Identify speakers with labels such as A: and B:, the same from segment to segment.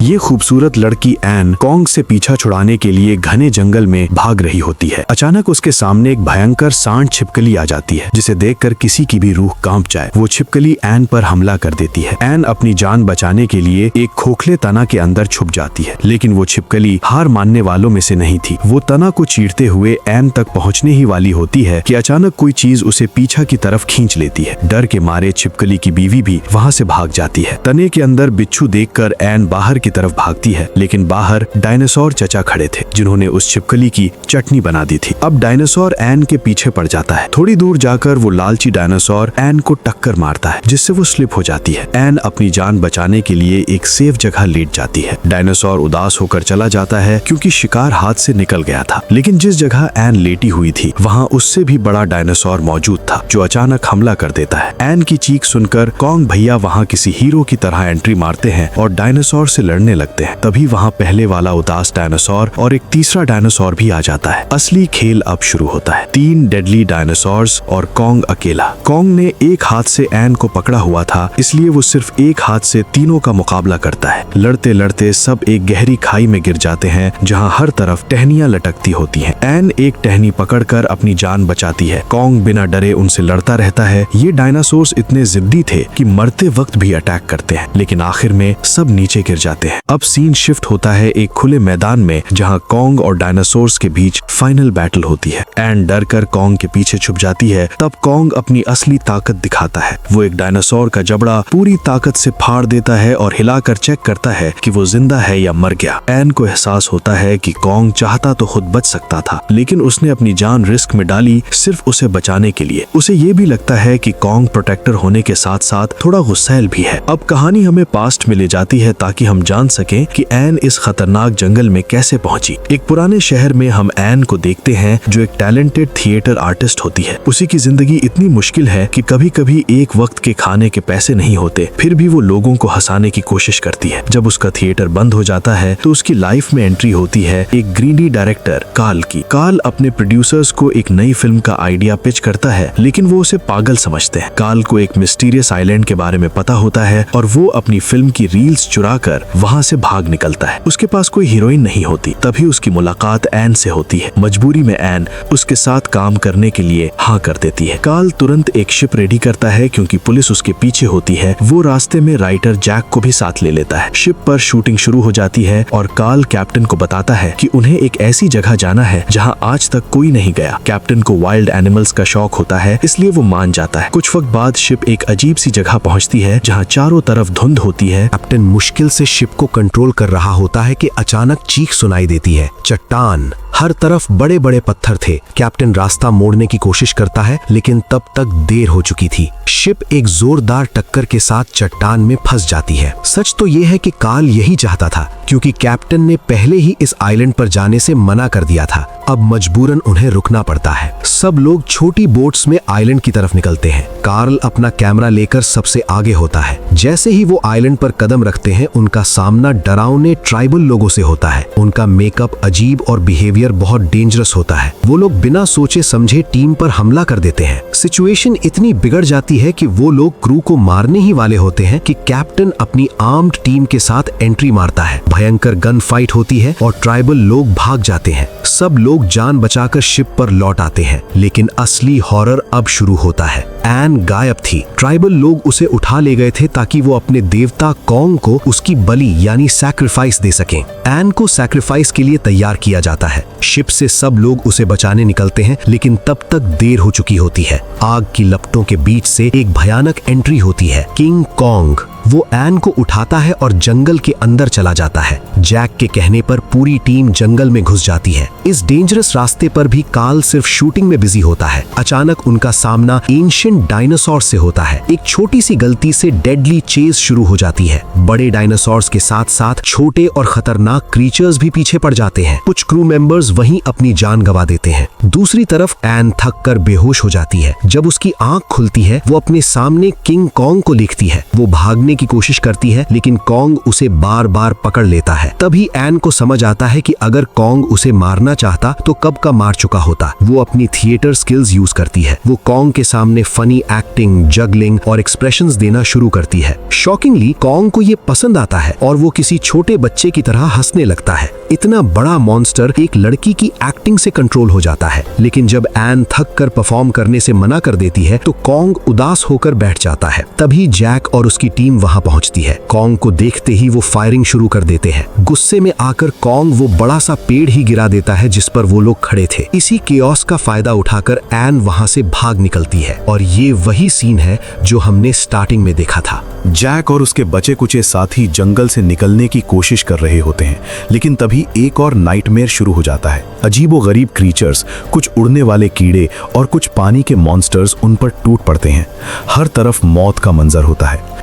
A: ये खूबसूरत लड़की एन कॉन्ग से पीछा छुड़ाने के लिए घने जंगल में भाग रही होती है। अचानक उसके सामने एक भयंकर सांड छिपकली आ जाती है, जिसे देखकर किसी की भी रूह कांप जाए। वो छिपकली एन पर हमला कर देती है। एन अपनी जान बचाने के लिए एक खोखले तना के अंदर छुप जाती है, लेकिन वो छिपकली हार मानने वालों में से नहीं थी। वो तना को चीरते हुए एन तक पहुंचने ही वाली होती है कि अचानक कोई चीज उसे पीछा की तरफ खींच लेती है। डर के मारे छिपकली की बीवी भी वहाँ से भाग जाती है। तने के अंदर बिच्छू देखकर एन बाहर की तरफ भागती है, लेकिन बाहर डायनासोर चचा खड़े थे, जिन्होंने उस छिपकली की चटनी बना दी थी। अब डायनासोर एन के पीछे पड़ जाता है। थोड़ी दूर जाकर वो लालची डायनासोर एन को टक्कर मारता है, जिससे वो स्लिप हो जाती है। एन अपनी जान बचाने के लिए एक सेफ जगह लेट जाती है। डायनासोर उदास होकर चला जाता है, क्योंकि शिकार हाथ से निकल गया था। लेकिन जिस जगह एन लेटी हुई थी, वहाँ उससे भी बड़ा डायनासोर मौजूद था, जो अचानक हमला कर देता है। एन की चीख सुनकर कॉन्ग भैया वहाँ किसी हीरो की तरह एंट्री मारते हैं और डायनासोर से लड़ने लगते हैं। तभी वहाँ पहले वाला उदास डायनासोर और एक तीसरा डायनासोर भी आ जाता है। असली खेल अब शुरू होता है। 3 डेडली डायनासोर्स और कॉन्ग अकेला। कॉन्ग ने एक हाथ से एन को पकड़ा हुआ था, इसलिए वो सिर्फ एक हाथ से तीनों का मुकाबला करता है। लड़ते लड़ते सब एक गहरी खाई में गिर जाते हैं, जहाँ हर तरफ टहनियां लटकती होती हैं। एन एक टहनी पकड़कर अपनी जान बचाती है। कॉन्ग बिना डरे उनसे लड़ता रहता है। ये डायनासोर्स इतने जिद्दी थे कि मरते वक्त भी अटैक करते हैं, लेकिन आखिर में सब नीचे गिर जाते हैं। अब सीन शिफ्ट होता है एक खुले मैदान में, जहां कॉन्ग और डायनासोर्स के बीच फाइनल बैटल होती है। एन डर कर कॉन्ग के पीछे छुप जाती है। तब कॉन्ग अपनी असली ताकत दिखाता है। वो एक डायनासोर का जबड़ा पूरी ताकत से फाड़ देता है और हिलाकर चेक करता है कि वो जिंदा है या मर गया। एन को एहसास होता है कि कॉन्ग चाहता तो खुद बच सकता था, लेकिन उसने अपनी जान रिस्क में डाली सिर्फ उसे बचाने के लिए। उसे ये भी लगता है कि कॉन्ग प्रोटेक्टर होने के साथ साथ थोड़ा गुस्सैल भी है। अब कहानी हमें पास्ट में ले जाती है, ताकि हम जान सकें कि एन इस खतरनाक जंगल में कैसे पहुंची। एक पुराने शहर में हम एन को देखते हैं, जो एक टैलेंटेड थिएटर आर्टिस्ट होती है। उसी की जिंदगी इतनी मुश्किल है कि कभी कभी एक वक्त के खाने के पैसे नहीं होते, फिर भी वो लोगों को हंसाने की कोशिश करती है। जब उसका थिएटर बंद हो जाता है, तो उसकी लाइफ में एंट्री होती है एक ग्रीडी डायरेक्टर कार्ल की। कार्ल अपने प्रोड्यूसर्स को एक नई फिल्म का आइडिया पिच करता है, लेकिन वो उसे पागल समझते हैं। कार्ल को एक मिस्टीरियस आइलैंड के बारे में पता होता है और वो अपनी फिल्म की रील्स चुराकर वहाँ से भाग निकलता है। उसके पास कोई हीरोइन नहीं होती। तभी उसकी मुलाकात एन से होती है। मजबूरी में एन उसके साथ काम करने के लिए हाँ कर देती है। कार्ल तुरंत एक शिप रेडी करता है, क्योंकि पुलिस उसके पीछे होती है। वो रास्ते में राइटर जैक को भी साथ ले लेता है। शिप पर शूटिंग शुरू हो जाती है और कार्ल कैप्टन को बताता है कि उन्हें एक ऐसी जगह जाना है जहाँ आज तक कोई नहीं गया। कैप्टन को वाइल्ड एनिमल्स का शौक होता है, इसलिए वो मान जाता है। कुछ वक्त बाद शिप एक अजीब सी जगह पहुँचती है, जहाँ चारों तरफ धुंध होती है।
B: कैप्टन मुश्किल से शिप को कंट्रोल कर रहा होता है कि अचानक चीख सुनाई देती है। चट्टान, हर तरफ बड़े बड़े पत्थर थे। कैप्टन रास्ता मोड़ने की कोशिश करता है, लेकिन तब तक देर हो चुकी थी। शिप एक जोरदार टक्कर के साथ चट्टान में फंस जाती है। सच तो यह है कि कार्ल यही चाहता था, क्योंकि कैप्टन ने पहले ही इस आइलैंड पर जाने से मना कर दिया था। अब मजबूरन उन्हें रुकना पड़ता है। सब लोग छोटी बोट्स में आइलैंड की तरफ निकलते हैं। कार्ल अपना कैमरा लेकर सबसे आगे होता है। जैसे ही वो आइलैंड पर कदम रखते हैं, उनका सामना डरावने ट्राइबल लोगों से होता है। उनका मेकअप अजीब और बिहेवियर बहुत डेंजरस होता है। वो लोग बिना सोचे समझे टीम पर हमला कर देते हैं। सिचुएशन इतनी बिगड़ जाती है कि वो लोग क्रू को मारने ही वाले होते हैं कि कैप्टन अपनी आर्म्ड टीम के साथ एंट्री मारता है। भयंकर गन फाइट होती है और ट्राइबल लोग भाग जाते हैं। सब लोग जान बचाकर शिप पर लौट आते हैं, लेकिन असली हॉरर अब शुरू होता है। एन गायब थी। ट्राइबल लोग उसे उठा ले गए थे, ताकि वो अपने देवता कॉन्ग को उसकी बलि यानी सैक्रिफाइस दे सकें। एन को सैक्रिफाइस के लिए तैयार किया जाता है। शिप से सब लोग उसे बचाने निकलते हैं, लेकिन तब तक देर हो चुकी होती है। आग की लपटों के बीच से एक भयानक एंट्री होती है। King Kong. वो एन को उठाता है और जंगल के अंदर चला जाता है। जैक के कहने पर पूरी टीम जंगल में घुस जाती है। इस डेंजरस रास्ते पर भी कार्ल सिर्फ शूटिंग में बिजी होता है। अचानक उनका सामना एंशिएंट डायनासोर से होता है। एक छोटी सी गलती से डेडली चेज शुरू हो जाती है। बड़े डायनासोर्स के साथ साथ छोटे और खतरनाक क्रीचर्स भी पीछे पड़ जाते हैं। कुछ क्रू मेंबर्स वहीं अपनी जान गंवा देते हैं। दूसरी तरफ एन थक कर बेहोश हो जाती है। जब उसकी आंख खुलती है, वो अपने सामने किंग कॉन्ग को देखती है। वो भागने की कोशिश करती है, लेकिन कॉन्ग उसे बार बार पकड़ लेता है। तभी एन को समझ आता है कि अगर कॉन्ग उसे मारना चाहता तो कब का मार चुका होता। वो अपनी थिएटर स्किल्स यूज करती है। वो कॉन्ग के सामने फनी एक्टिंग, जगलिंग और एक्सप्रेशंस देना शुरू करती है। शॉकिंगली कॉन्ग को ये पसंद आता है और वो किसी छोटे बच्चे की तरह हंसने लगता है। इतना बड़ा मॉन्स्टर एक लड़की की एक्टिंग से कंट्रोल हो जाता है। लेकिन जब एन थक कर परफॉर्म करने से मना कर देती है तो कॉन्ग उदास होकर बैठ जाता है। तभी जैक और उसकी टीम वहां पहुंचती है। कॉन्ग को देखते ही वो फायरिंग शुरू कर देते हैं। गुस्से में आकर कॉन्ग वो बड़ा सा पेड़ ही गिरा देता है जिस पर वो लोग खड़े थे। इसी केओस का फायदा उठाकर एन वहां से भाग निकलती है और ये वही सीन है जो हमने स्टार्टिंग में देखा था।
A: जैक और उसके बचे कुचे साथी जंगल से निकलने की कोशिश कर रहे होते हैं, लेकिन तभी एक और नाइटमेयर शुरू हो जाता है। अजीबोगरीब क्रीचर्स, कुछ उड़ने वाले कीड़े और कुछ पानी के मॉन्स्टर्स उन पर टूट पड़ते हैं। हर तरफ मौत का मंजर होता है।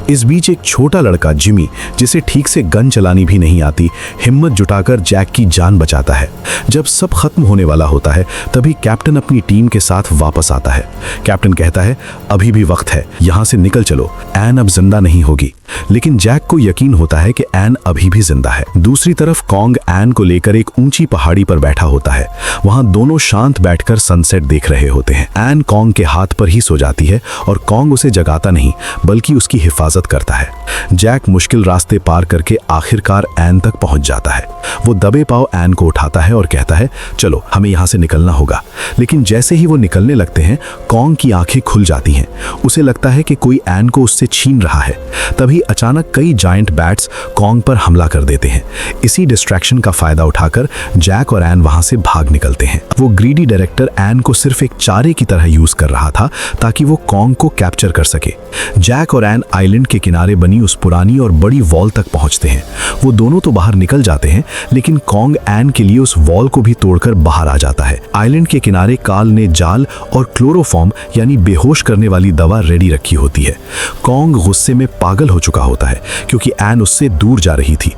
A: इस बीच एक छोटा लड़का जिमी, जिसे ठीक से गन चलानी भी नहीं आती, हिम्मत जुटाकर जैक की जान बचाता है। जब सब खत्म होने वाला होता है तभी कैप्टन अपनी टीम के साथ वापस आता है। कैप्टन कहता है, अभी भी वक्त है, यहाँ से निकल चलो, एन अब जिंदा नहीं होगी। लेकिन जैक को यकीन होता है कि एन अभी भी जिंदा है। दूसरी तरफ कॉन्ग एन को लेकर एक ऊंची पहाड़ी पर बैठा होता है। वहां दोनों शांत बैठकर सनसेट देख रहे होते हैं। एन कॉन्ग के हाथ पर ही सो जाती है और कॉन्ग उसे जगाता नहीं बल्कि उसकी हिफाजत करता है। जैक मुश्किल रास्ते पार करके आखिरकार एन तक पहुंच जाता है। वो दबे पांव एन को उठाता है और कहता है, चलो हमें यहाँ से निकलना होगा। लेकिन जैसे ही वो निकलने लगते हैं कॉन्ग की आंखें खुल जाती हैं। उसे लगता है कि कोई एन को उससे छीन रहा है। तभी अचानक कई जायंट बैट्स कॉन्ग पर हमला कर देते हैं। इसी डिस्ट्रैक्शन का फायदा उठाकर जैक और एन वहां से भाग निकलते हैं। वो ग्रीडी डायरेक्टर एन को सिर्फ एक चारे की तरह यूज कर रहा था ताकि वो कॉन्ग को कैप्चर कर सके। जैक और एन आइलैंड के किनारे बनी उस पुरानी और बड़ी वॉल तक पहुंचते हैं। वो दोनों तो बाहर निकल जाते हैं, लेकिन कॉन्ग एन के लिए उस वॉल को भी तोड़कर बाहर आ जाता है। आइलैंड के किनारे कार्ल ने जाल और क्लोरोफॉर्म यानी बेहोश करने वाली दवा रेडी रखी होती है। कॉन्ग गुस्से में पागल हो चुका होता है क्योंकि एन उससे दूर जा रही थी।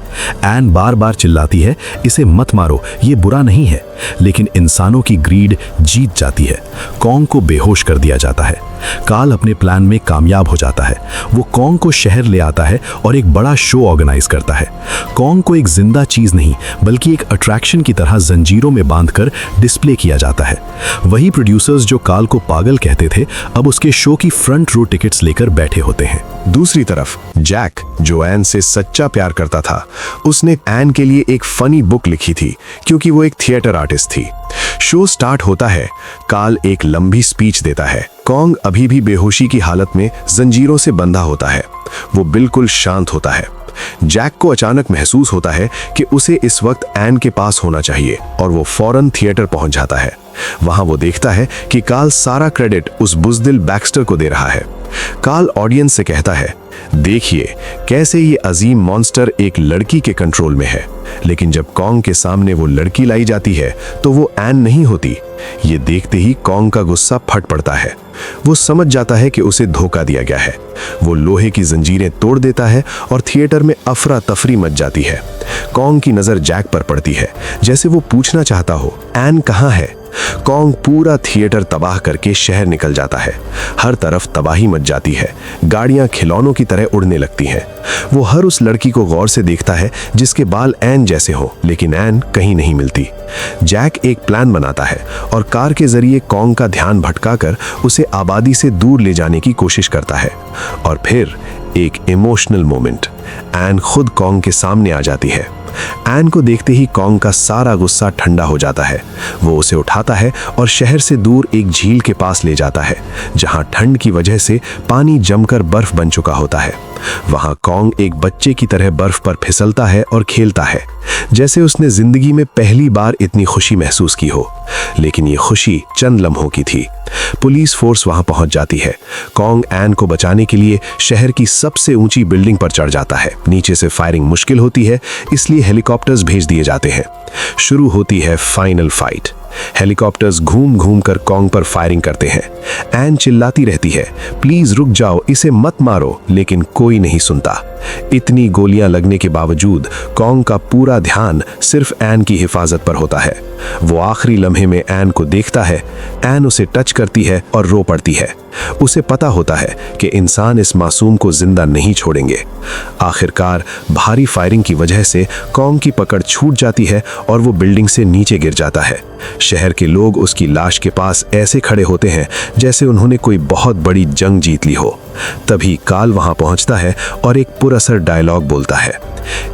A: एन बार बार चिल्लाती है, इसे मत मारो, ये बुरा नहीं है। लेकिन इंसानों की ग्रीड जीत जाती है। कॉन्ग को बेहोश कर दिया जाता है। कार्ल अपने प्लान में कामयाब हो जाता है। वो कॉन्ग को शहर ले आता है और एक बड़ा शो ऑर्गेनाइज करता है। कॉन्ग को एक जिंदा चीज नहीं बल्कि एक अट्रैक्शन की तरह जंजीरों में बांधकर डिस्प्ले किया जाता है। वही प्रोड्यूसर्स जो कार्ल को पागल कहते थे अब उसके शो की फ्रंट रो टिकट्स लेकर बैठे होते हैं।
C: दूसरी तरफ जैक, जो एन से सच्चा प्यार करता था, उसने एन के लिए एक फनी बुक लिखी थी क्योंकि वो एक थिएटर आर्टिस्ट थी। शो स्टार्ट होता है। कार्ल एक लंबी स्पीच देता है। कॉन्ग अभी भी बेहोशी की हालत में जंजीरों से बंधा होता है। वो बिल्कुल शांत होता है। जैक को अचानक महसूस होता है कि उसे इस वक्त एन के पास होना चाहिए और वो फौरन थिएटर पहुंच जाता है। वहां वो देखता है कि कार्ल सारा क्रेडिट उस बुज़दिल बैक्स्टर को दे रहा है। कार्ल ऑडियंस से कहता है, देखिए कैसे ये अजीम मॉन्स्टर एक लड़की के कंट्रोल में है। लेकिन जब कॉन्ग के सामने वो लड़की लाई जाती है तो वो एन नहीं होती। ये देखते ही कॉन्ग का गुस्सा फट पड़ता है। वो समझ जाता है कि उसे धोखा दिया गया है। वो लोहे की जंजीरें तोड़ देता है और थिएटर में अफरा तफरी मच जाती है। कॉन्ग की नजर जैक पर पड़ती है, जैसे वो पूछना चाहता हो, एन कहाँ है? कॉन्ग पूरा थिएटर तबाह करके शहर निकल जाता है। हर तरफ तबाही मच जाती है। गाड़ियां खिलौनों की तरह उड़ने लगती हैं। वो हर उस लड़की को गौर से देखता है जिसके बाल एन जैसे हो, लेकिन एन कहीं नहीं मिलती। जैक एक प्लान बनाता है और कार के जरिए कॉन्ग का ध्यान भटकाकर उसे आबादी से दूर ले जाने की कोशिश करता है। और फिर एक इमोशनल मोमेंट, एन खुद कॉन्ग के सामने आ जाती है। एन को देखते ही कॉन्ग का सारा गुस्सा ठंडा हो जाता है। वो उसे उठाता है और शहर से दूर एक झील के पास ले जाता है, जहां ठंड की वजह से पानी जमकर बर्फ बन चुका होता है। वहां कॉन्ग एक बच्चे की तरह बर्फ पर फिसलता है और खेलता है, जैसे उसने जिंदगी में पहली बार इतनी खुशी महसूस की हो। लेकिन ये खुशी चंद लम्हों की थी। पुलिस फोर्स वहां पहुंच जाती है। कॉन्ग एन को बचाने के लिए शहर की सबसे ऊंची बिल्डिंग पर चढ़ जाता है। नीचे से फायरिंग मुश्किल होती है, इसलिए हेलीकॉप्टर्स भेज दिए जाते हैं। शुरू होती है फाइनल फाइट। हेलीकॉप्टर्स घूम घूम कर कॉन्ग पर फायरिंग करते हैं। एन चिल्लाती रहती है, प्लीज रुक जाओ, इसे मत मारो, लेकिन कोई नहीं सुनता। इतनी गोलियां लगने के बावजूद कॉन्ग का पूरा ध्यान सिर्फ एन की हिफाजत पर होता है। वो आखिरी लम्हे में एन को देखता है। एन उसे टच करती है और रो पड़ती है। उसे पता होता है कि इंसान इस मासूम को जिंदा नहीं छोड़ेंगे। आखिरकार भारी फायरिंग की वजह से कॉन्ग की पकड़ छूट जाती है और वो बिल्डिंग से नीचे गिर जाता है। शहर के लोग उसकी लाश के पास ऐसे खड़े होते हैं जैसे उन्होंने कोई बहुत बड़ी जंग जीत ली हो। तभी काल वहां पहुंचता है और एक पुरअसर डायलॉग बोलता है,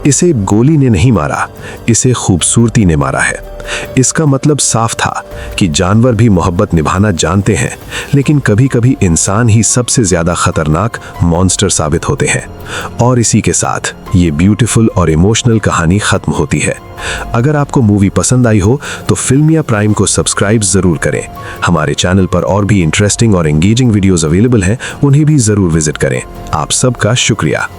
C: इसे गोली ने नहीं मारा, इसे खूबसूरती ने मारा है। इसका मतलब साफ था कि जानवर भी मोहब्बत निभाना जानते हैं, लेकिन कभी-कभी इंसान ही सबसे ज्यादा खतरनाक मॉन्स्टर साबित होते हैं। और इसी के साथ ये ब्यूटीफुल और इमोशनल कहानी खत्म होती है। अगर आपको मूवी पसंद आई हो तो फिल्मिया प्राइम को सब्सक्राइब जरूर करें। हमारे चैनल पर और भी इंटरेस्टिंग और एंगेजिंग वीडियोस अवेलेबल हैं, उन्हें भी जरूर विजिट करें। आप सबका शुक्रिया।